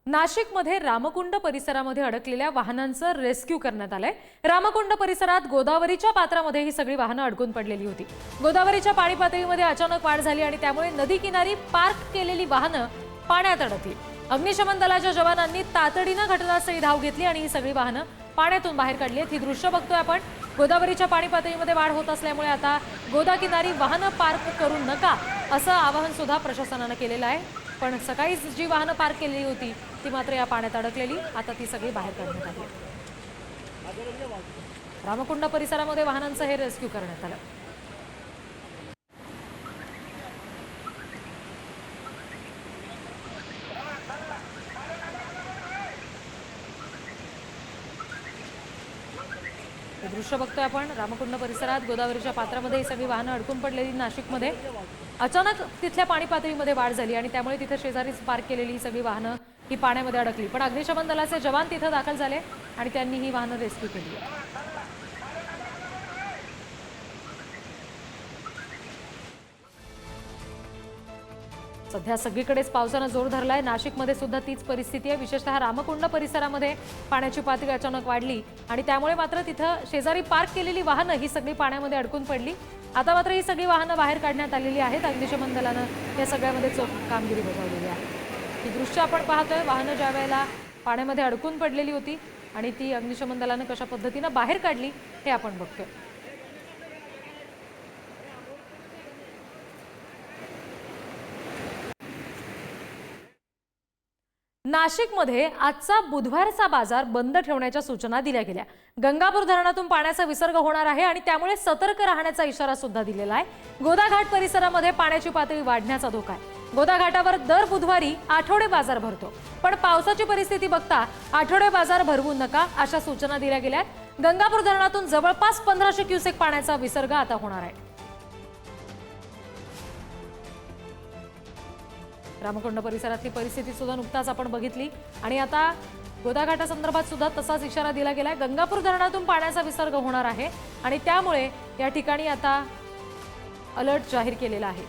नाशिकमध्ये रामकुंड परिसरामध्ये अडकलेल्या वाहनांचं रेस्क्यू करण्यात आलंय। रामकुंड परिसरात गोदावरीच्या पात्रामध्ये ही सगळी वाहनं अडकून पडलेली होती। गोदावरीच्या पाणी पातळीमध्ये अचानक वाढ झाली आणि त्यामुळे नदी किनारी पार्क केलेली वाहनं पाण्यात अडकली। अग्निशमन दलाच्या जवानांनी तातडीनं घटनास्थळी धाव घेतली आणि ही सगळी वाहनं पाण्यातून बाहेर काढली आहेत। ही दृश्य बघतोय आपण। गोदावरीच्या पाणी पातळीमध्ये वाढ होत असल्यामुळे आता गोदा किनारी वाहनं पार्क करू नका असं आवाहन सुद्धा प्रशासनानं केलेलं आहे। पण सकाळी जी वाहनं पार्क केलेली होती ती मात्र या पाण्यात अडकलेली, आता ती सगळी बाहेर काढण्यात आली। रामकुंड परिसरामध्ये वाहनांचं हे रेस्क्यू करण्यात आलं। हे दृश्य बघतोय आपण। रामकुंड परिसरात गोदावरीच्या पात्रामध्ये ही सगळी वाहनं अडकून पडलेली। नाशिकमध्ये अचानक तिथल्या पाणी पातळीमध्ये वाढ झाली आणि त्यामुळे तिथे शेजारी पार्क केलेली ही सगळी वाहनं ही पाण्यामध्ये अडकली। पण अग्निशमन दलाचे जवान तिथे दाखल झाले आणि त्यांनी ही वाहनं रेस्क्यू केली। सध्या सगळीकडेच पावसानं जोर धरलाय। नाशिकमध्ये सुद्धा तीच परिस्थिती आहे। विशेषतः रामकुंड परिसरामध्ये पाण्याची पातळी अचानक वाढली आणि त्यामुळे मात्र तिथं शेजारी पार्क केलेली वाहनं ही सगळी पाण्यामध्ये अडकून पडली। आता मात्र ही सगळी वाहनं बाहेर काढण्यात आलेली आहेत। अग्निशमन दलानं या सगळ्यामध्ये चोख कामगिरी बजावलेली आहे। ही दृश्य आपण पाहतोय। वाहनं ज्या वेळेला पाण्यामध्ये अडकून पडलेली होती आणि ती अग्निशमन दलानं कशा पद्धतीनं बाहेर काढली हे आपण बघतोय। नाशिकमध्ये आजचा बुधवारचा बाजार बंद ठेवण्याच्या सूचना दिल्या गेल्या। गंगापूर धरणातून पाण्याचा विसर्ग होणार आहे आणि त्यामुळे सतर्क राहण्याचा इशारा सुद्धा दिलेला आहे। गोदा घाट परिसरामध्ये पाण्याची पातळी वाढण्याचा धोका आहे। गोदा घाटावर दर बुधवारी आठवडे बाजार भरतो, पण पावसाची परिस्थिती बघता आठवडे बाजार भरवू नका अशा सूचना दिल्या गेल्या आहेत। गंगापूर धरणातून जवळपास 1500 क्युसेक पाण्याचा विसर्ग आता होणार आहे। रामकुंड परिसरातली परिस्थिती सुद्धा नुकताच आपण बघितली आणि आता गोदा घाटासंदर्भात सुद्धा तसाच इशारा दिला गेलाय। गंगापूर धरणातून पाण्याचा विसर्ग होणार आहे आणि त्यामुळे या ठिकाणी आता अलर्ट जाहीर केलेला आहे।